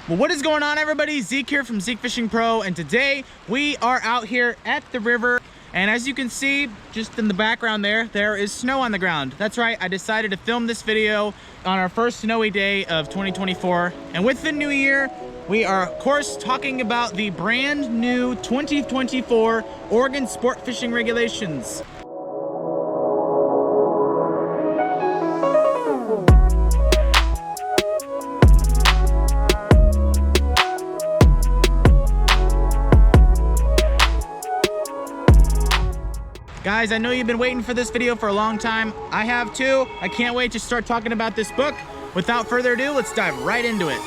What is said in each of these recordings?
Well, what is going on, everybody? Zeke here from Zeke Fishing Pro, and today we are out here at the river. And as you can see, just in the background there is snow on the ground. That's right, I decided to film this video on our first snowy day of 2024. And with the new year, we are, of course, talking about the brand new 2024 Oregon sport fishing regulations. Guys, I know you've been waiting for this video for a long time. I have too. I can't wait to start talking about this book. Without further ado, let's dive right into it.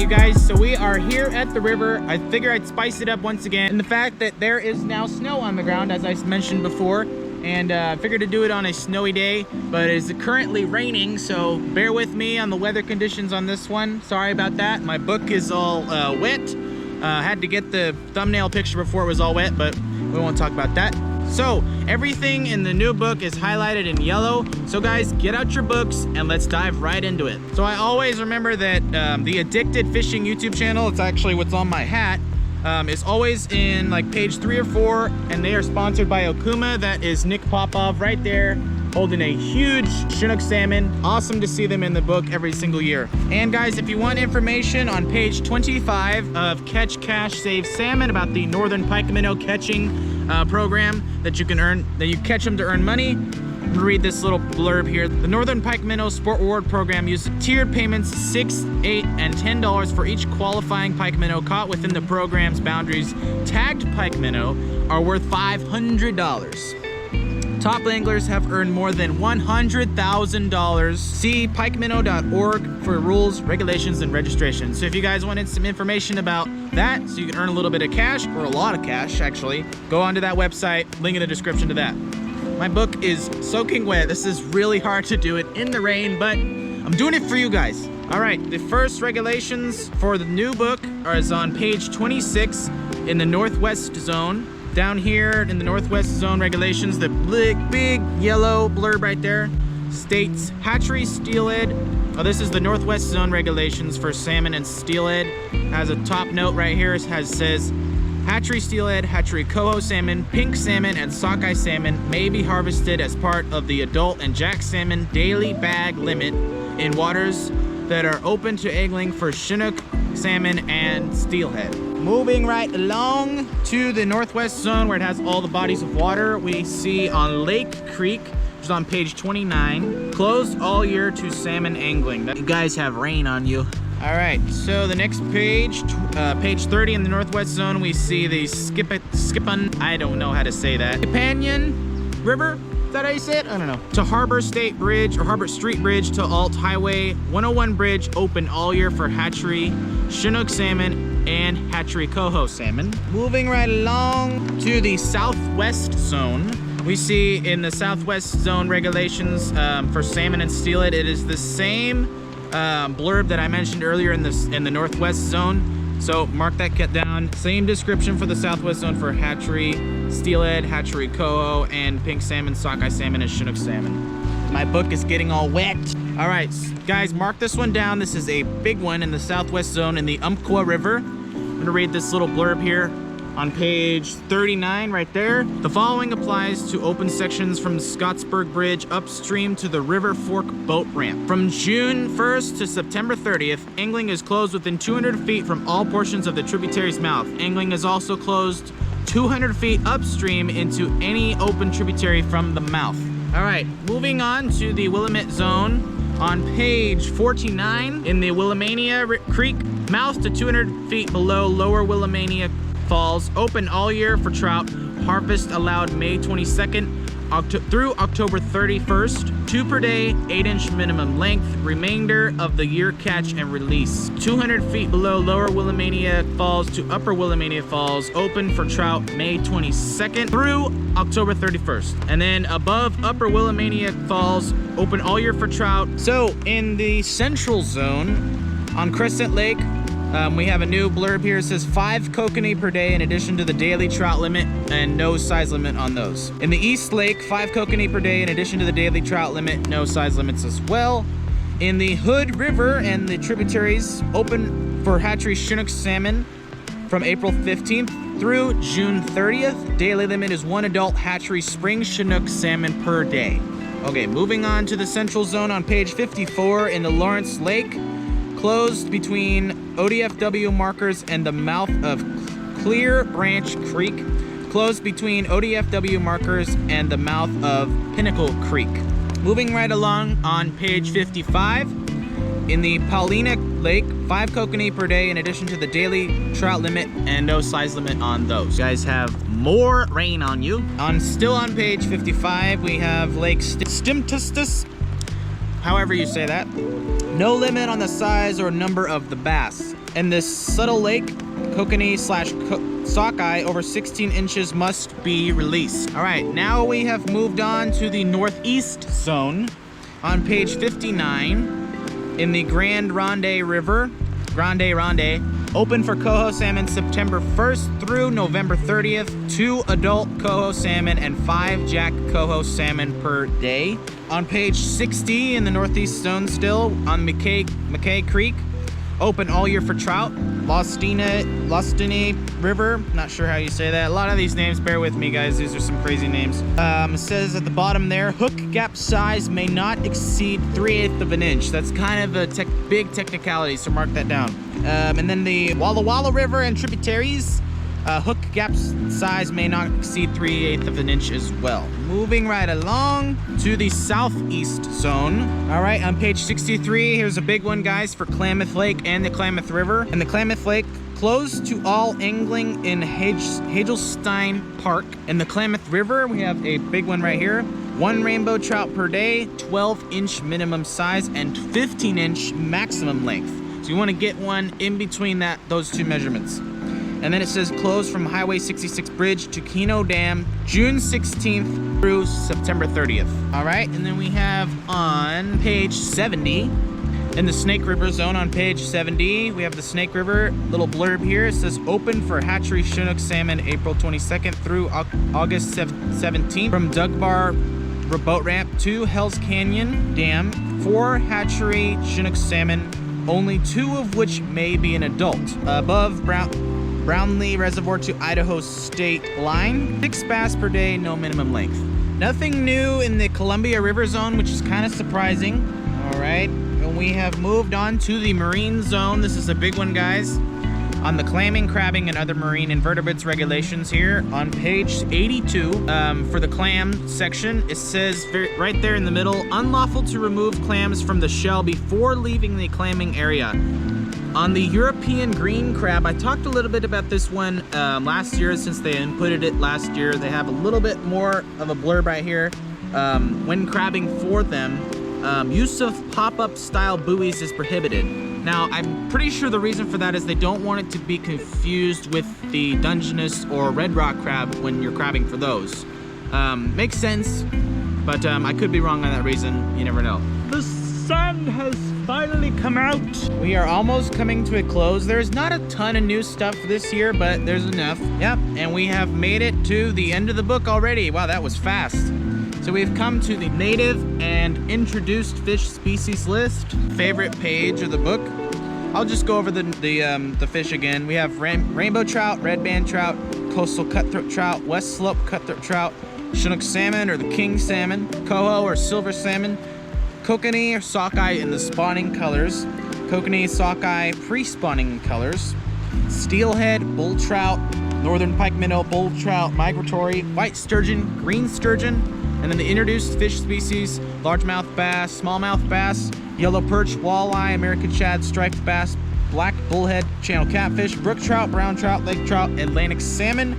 Guys, so we are here at the river. I figure I'd spice it up once again, and the fact that there is now snow on the ground, as I mentioned before, and I figured to do it on a snowy day, but it's currently raining, so bear with me on the weather conditions on this one. Sorry about that. My book is all wet. Had to get the thumbnail picture before it was all wet, but we won't talk about that. So everything in the new book is highlighted in yellow. So guys, get out your books and let's dive right into it. So I always remember that the Addicted Fishing YouTube channel, it's actually what's on my hat, is always in like page 3 or 4, and they are sponsored by Okuma. That is Nick Popov right there, holding a huge Chinook salmon. Awesome to see them in the book every single year. And guys, if you want information on page 25 of Catch, Cash, Save Salmon about the Northern Pike Minnow catching program that you can earn, that you catch them to earn money, I'm gonna read this little blurb here. The Northern Pike Minnow Sport Reward Program uses tiered payments $6, $8, and $10 for each qualifying pike minnow caught within the program's boundaries. Tagged pike minnow are worth $500. Top anglers have earned more than $100,000. See pikeminnow.org for rules, regulations, and registration. So if you guys wanted some information about that, so you can earn a little bit of cash, or a lot of cash actually, go onto that website, link in the description to that. My book is soaking wet. This is really hard to do it in the rain, but I'm doing it for you guys. All right, the first regulations for the new book is on page 26 in the Northwest Zone. Down here in the Northwest Zone regulations, the big yellow blurb right there states hatchery steelhead. Oh, this is the Northwest Zone regulations for salmon and steelhead. Has a top note right here. It says hatchery steelhead, hatchery coho salmon, pink salmon, and sockeye salmon may be harvested as part of the adult and jack salmon daily bag limit in waters that are open to angling for Chinook salmon and steelhead. Moving right along to the Northwest Zone where it has all the bodies of water, we see on Lake Creek, which is on page 29, closed all year to salmon angling. You guys have rain on you. All right, so the next page, page 30 in the Northwest Zone, we see the Skipun, I don't know how to say that, Canyon River. Is that how you say it? I don't know. To Harbor State Bridge, or Harbor Street Bridge to Alt Highway 101 Bridge, open all year for hatchery Chinook salmon and hatchery coho salmon. Moving right along to the Southwest Zone, we see in the Southwest Zone regulations for salmon and steelhead, it is the same blurb that I mentioned earlier in the Northwest Zone. So mark that down. Same description for the Southwest Zone for hatchery steelhead, hatchery coho, and pink salmon, sockeye salmon, and Chinook salmon. My book is getting all wet. All right, guys, mark this one down. This is a big one in the Southwest Zone in the Umpqua River. I'm gonna read this little blurb here on page 39 right there. The following applies to open sections from the Scottsburg Bridge upstream to the River Fork boat ramp. From June 1st to September 30th, angling is closed within 200 feet from all portions of the tributary's mouth. Angling is also closed 200 feet upstream into any open tributary from the mouth. All right, moving on to the Willamette Zone. On page 49 in the Willamette Creek, Mouth to 200 feet below Lower Willamette Falls. Open all year for trout. Harvest allowed May 22nd through October 31st. 2 per day, 8-inch minimum length. Remainder of the year catch and release. 200 feet below Lower Willamette Falls to Upper Willamette Falls. Open for trout May 22nd through October 31st. And then above Upper Willamette Falls, open all year for trout. So in the central zone on Crescent Lake, we have a new blurb here. It says 5 kokanee per day in addition to the daily trout limit and no size limit on those. In the East Lake, 5 kokanee per day in addition to the daily trout limit, no size limits as well. In the Hood River and the tributaries, open for hatchery Chinook salmon from April 15th through June 30th. Daily limit is 1 adult hatchery spring Chinook salmon per day. Okay, moving on to the central zone on page 54 in the Lawrence Lake. Closed between ODFW markers and the mouth of Clear Branch Creek. Closed between ODFW markers and the mouth of Pinnacle Creek. Moving right along on page 55, in the Paulina Lake, 5 kokanee per day in addition to the daily trout limit and no size limit on those. You guys have more rain on you. Still on page 55, we have Lake Stimtustus, however you say that. No limit on the size or number of the bass. In this subtle lake, kokanee / sockeye over 16 inches must be released. All right, now we have moved on to the northeast zone on page 59 in the Grande Ronde River. Open for coho salmon September 1st through November 30th. 2 adult coho salmon and 5 jack coho salmon per day. On page 60 in the northeast zone still, on McKay Creek, open all year for trout. Lostini River, not sure how you say that. A lot of these names, bear with me guys, these are some crazy names. It says at the bottom there, hook gap size may not exceed 3/8 of an inch. That's kind of a big technicality, so mark that down. And then the Walla Walla River and tributaries, hook gap size may not exceed 3/8 of an inch as well. Moving right along to the southeast zone. All right, on page 63, here's a big one, guys, for Klamath Lake and the Klamath River. And the Klamath Lake, closed to all angling in Hagelstein Park. In the Klamath River, we have a big one right here. 1 rainbow trout per day, 12-inch minimum size, and 15-inch maximum length. So you want to get one in between those 2 measurements. And then it says closed from Highway 66 Bridge to Keno Dam, June 16th through September 30th. All right, and then we have on page 70, in the Snake River zone on page 70, we have the Snake River, little blurb here. It says open for hatchery Chinook salmon April 22nd through August 17th from Dugbar Boat Ramp to Hell's Canyon Dam. 4 hatchery Chinook salmon, only 2 of which may be an adult. Above Brownlee Reservoir to Idaho State Line. 6 bass per day, no minimum length. Nothing new in the Columbia River zone, which is kind of surprising. All right, and we have moved on to the marine zone. This is a big one, guys. On the clamming, crabbing, and other marine invertebrates regulations here on page 82, for the clam section, it says right there in the middle, unlawful to remove clams from the shell before leaving the clamming area. On the European green crab, I talked a little bit about this one last year since they inputted it last year. They have a little bit more of a blurb right here. When crabbing for them, use of pop-up style buoys is prohibited. Now, I'm pretty sure the reason for that is they don't want it to be confused with the Dungeness or red rock crab when you're crabbing for those. Makes sense, but I could be wrong on that reason. You never know. The sun has finally come out. We are almost coming to a close. There's not a ton of new stuff this year, but there's enough. Yep, and we have made it to the end of the book already. Wow, that was fast. So we've come to the native and introduced fish species list. Favorite page of the book. I'll just go over the fish again. We have rainbow trout, red band trout, coastal cutthroat trout, west slope cutthroat trout, Chinook salmon or the king salmon, coho or silver salmon, kokanee or sockeye in the spawning colors, kokanee, sockeye, pre-spawning colors, steelhead, bull trout, northern pike minnow, bull trout, migratory, white sturgeon, green sturgeon, and then the introduced fish species, largemouth bass, smallmouth bass, yellow perch, walleye, American shad, striped bass, black bullhead, channel catfish, brook trout, brown trout, lake trout, Atlantic salmon,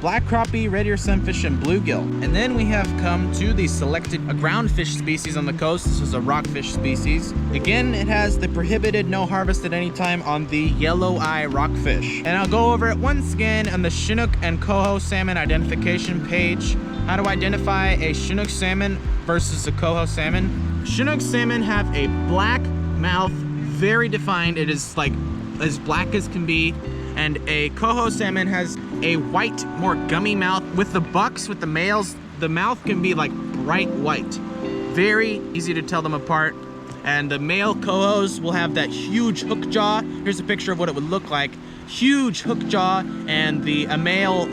black crappie, red ear sunfish, and bluegill. And then we have come to the selected groundfish species on the coast. This is a rockfish species. Again, it has the prohibited no harvest at any time on the yellow eye rockfish. And I'll go over it once again on the Chinook and coho salmon identification page. How to identify a Chinook salmon versus a coho salmon. Chinook salmon have a black mouth, very defined. It is like as black as can be. And a coho salmon has a white, more gummy mouth. With the bucks, with the males, the mouth can be like bright white. Very easy to tell them apart. And the male cohos will have that huge hook jaw. Here's a picture of what it would look like. Huge hook jaw, and a male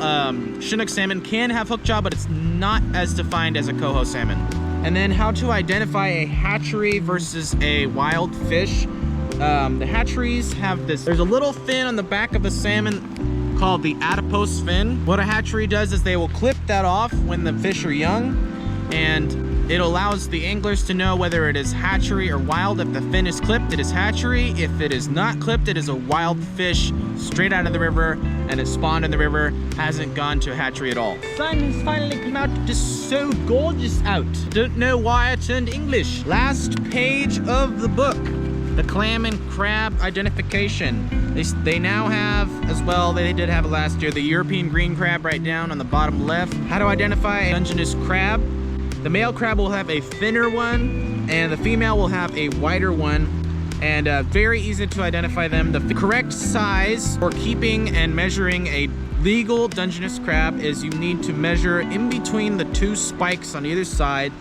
Chinook salmon can have hook jaw, but it's not as defined as a coho salmon. And then how to identify a hatchery versus a wild fish. The hatcheries have this, there's a little fin on the back of the salmon called the adipose fin. What a hatchery does is they will clip that off when the fish are young, and it allows the anglers to know whether it is hatchery or wild. If the fin is clipped, it is hatchery. If it is not clipped, it is a wild fish straight out of the river, and it spawned in the river, hasn't gone to a hatchery at all. Sun has finally come out, just so gorgeous out. Don't know why I turned English. Last page of the book. The clam and crab identification. They now have, as well, they did have it last year, the European green crab right down on the bottom left. How to identify a Dungeness crab. The male crab will have a thinner one, and the female will have a wider one, and very easy to identify them. The correct size for keeping and measuring a legal Dungeness crab is you need to measure in between the two spikes on either side,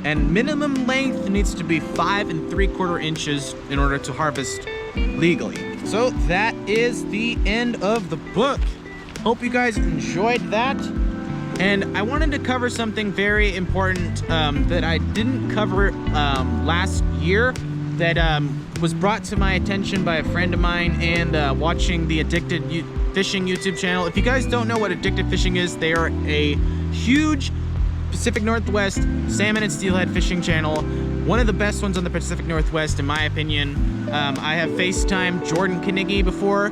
and minimum length needs to be 5 3/4 inches in order to harvest legally. So that is the end of the book. Hope you guys enjoyed that. And I wanted to cover something very important that I didn't cover last year, that was brought to my attention by a friend of mine and watching the Addicted Fishing YouTube channel. If you guys don't know what Addicted Fishing is, they are a huge Pacific Northwest salmon and steelhead fishing channel. One of the best ones on the Pacific Northwest, in my opinion. I have FaceTimed Jordan Knigge before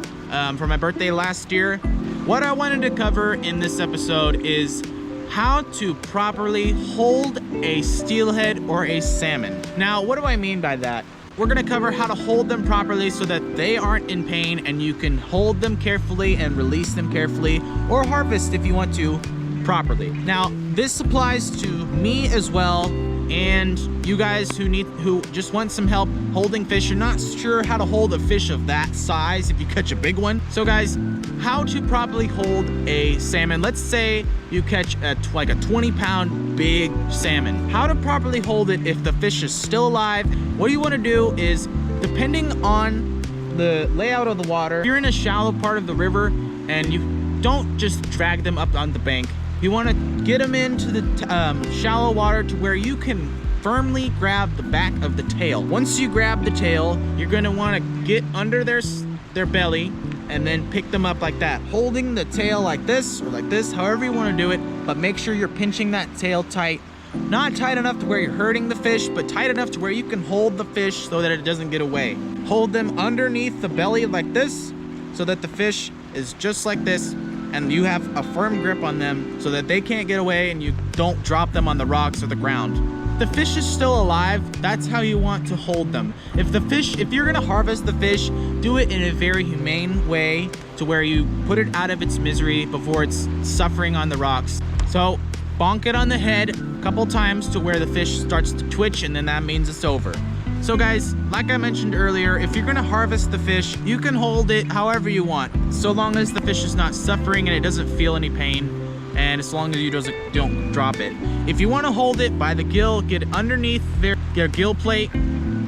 for my birthday last year. What I wanted to cover in this episode is how to properly hold a steelhead or a salmon. Now, what do I mean by that? We're gonna cover how to hold them properly so that they aren't in pain, and you can hold them carefully and release them carefully, or harvest if you want to properly. Now, this applies to me as well, and you guys who just want some help holding fish. You're not sure how to hold a fish of that size if you catch a big one. So guys, how to properly hold a salmon. Let's say you catch like a 20-pound big salmon. How to properly hold it if the fish is still alive. What you want to do is, depending on the layout of the water, if you're in a shallow part of the river and you don't just drag them up on the bank, you want to get them into the shallow water to where you can firmly grab the back of the tail. Once you grab the tail, you're going to want to get under their belly and then pick them up like that, holding the tail like this or like this, however you want to do it, but make sure you're pinching that tail tight. Not tight enough to where you're hurting the fish, but tight enough to where you can hold the fish so that it doesn't get away. Hold them underneath the belly like this so that the fish is just like this, and you have a firm grip on them so that they can't get away and you don't drop them on the rocks or the ground. The fish is still alive, that's how you want to hold them. If you're gonna harvest the fish, do it in a very humane way to where you put it out of its misery before it's suffering on the rocks. So bonk it on the head a couple times to where the fish starts to twitch, and then that means it's over. So guys, like I mentioned earlier, if you're gonna harvest the fish, you can hold it however you want, so long as the fish is not suffering and it doesn't feel any pain, and as long as you don't drop it. If you wanna hold it by the gill, get it underneath their gill plate,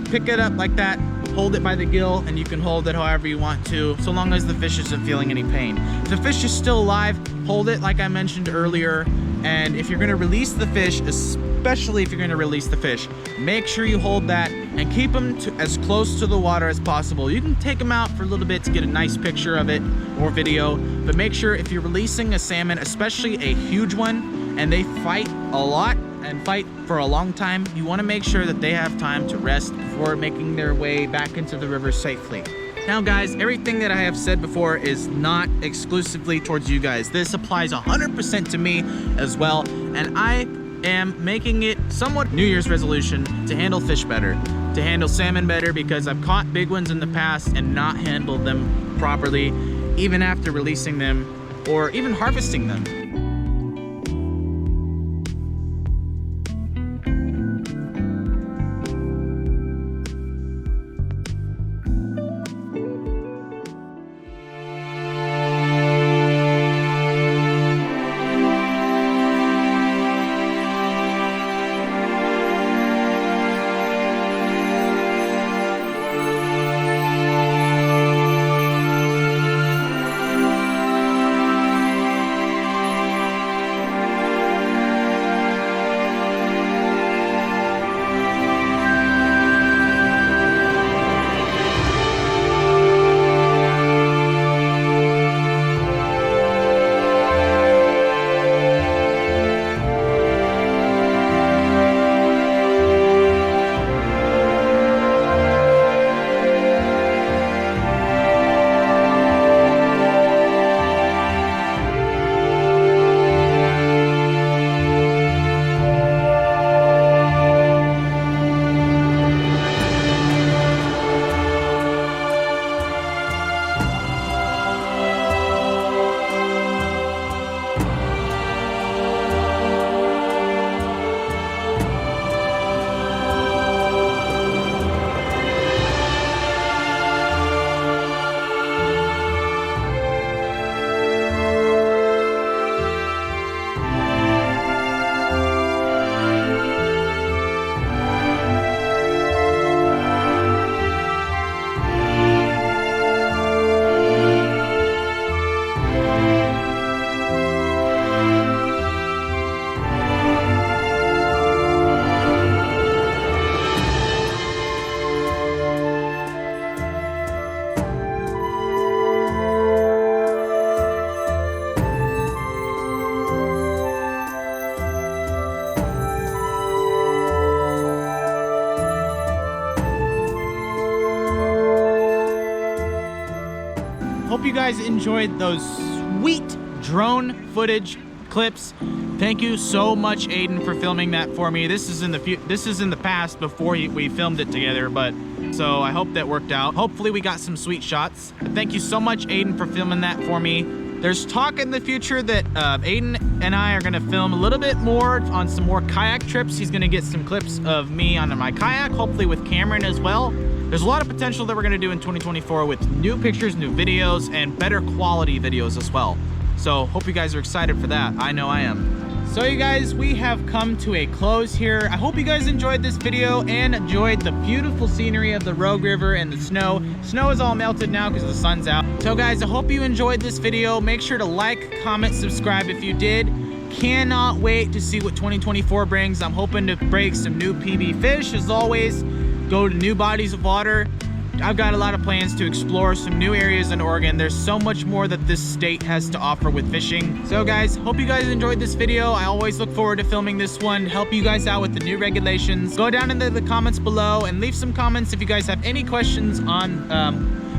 pick it up like that, hold it by the gill, and you can hold it however you want to, so long as the fish isn't feeling any pain. If the fish is still alive, hold it like I mentioned earlier, and if you're gonna release the fish, especially if you're gonna release the fish, make sure you hold that and keep them as close to the water as possible. You can take them out for a little bit to get a nice picture of it or video, but make sure if you're releasing a salmon, especially a huge one, and they fight a lot and fight for a long time, you wanna make sure that they have time to rest before making their way back into the river safely. Now guys, everything that I have said before is not exclusively towards you guys. This applies 100% to me as well, and I am making it somewhat New Year's resolution to handle fish better, to handle salmon better, because I've caught big ones in the past and not handled them properly, even after releasing them or even harvesting them. Hope you guys enjoyed those sweet drone footage clips. Thank you so much, Aiden, for filming that for me. This is in the past before we filmed it together, but so I hope that worked out. Hopefully we got some sweet shots. But thank you so much, Aiden, for filming that for me. There's talk in the future that Aiden and I are gonna film a little bit more on some more kayak trips. He's gonna get some clips of me on my kayak, hopefully with Cameron as well. There's a lot of potential that we're gonna do in 2024 with new pictures, new videos, and better quality videos as well. So hope you guys are excited for that. I know I am. So you guys, we have come to a close here. I hope you guys enjoyed this video and enjoyed the beautiful scenery of the Rogue River and the snow. Snow is all melted now because the sun's out. So guys, I hope you enjoyed this video. Make sure to like, comment, subscribe if you did. Cannot wait to see what 2024 brings. I'm hoping to break some new PB fish as always. Go to new bodies of water. I've got a lot of plans to explore some new areas in Oregon. There's so much more that this state has to offer with fishing. So guys, hope you guys enjoyed this video. I always look forward to filming this one, help you guys out with the new regulations. Go down into the comments below and leave some comments if you guys have any questions on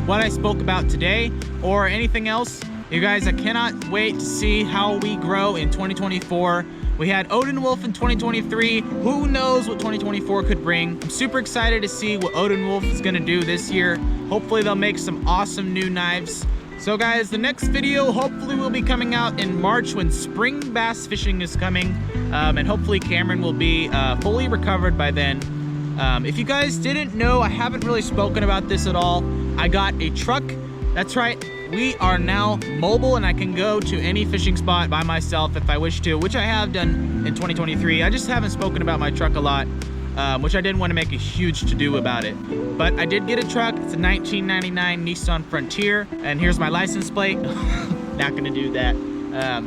what I spoke about today or anything else. You guys, I cannot wait to see how we grow in 2024. We had Odin Wolf in 2023. Who knows what 2024 could bring? I'm super excited to see what Odin Wolf is gonna do this year. Hopefully they'll make some awesome new knives. So guys, the next video hopefully will be coming out in March when spring bass fishing is coming. And hopefully Cameron will be fully recovered by then. If you guys didn't know, I haven't really spoken about this at all. I got a truck. That's right. We are now mobile and I can go to any fishing spot by myself if I wish to, which I have done in 2023. I just haven't spoken about my truck a lot, which I didn't want to make a huge to-do about it. But I did get a truck. It's a 1999 Nissan Frontier, and here's my license plate. Not gonna do that.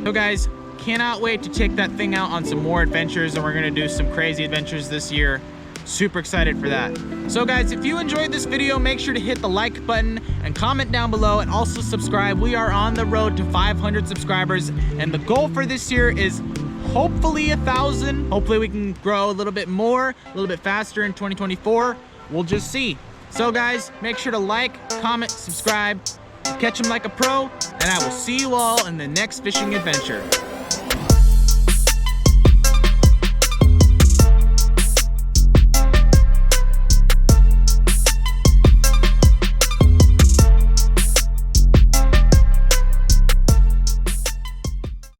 So guys, cannot wait to take that thing out on some more adventures, and we're gonna do some crazy adventures this year. Super excited for that. So guys, if you enjoyed this video, make sure to hit the like button and comment down below, and also subscribe. We are on the road to 500 subscribers, and the goal for this year is hopefully 1,000. Hopefully we can grow a little bit more, a little bit faster in 2024. We'll just see. So guys, make sure to like, comment, subscribe, catch them like a pro, and I will see you all in the next fishing adventure.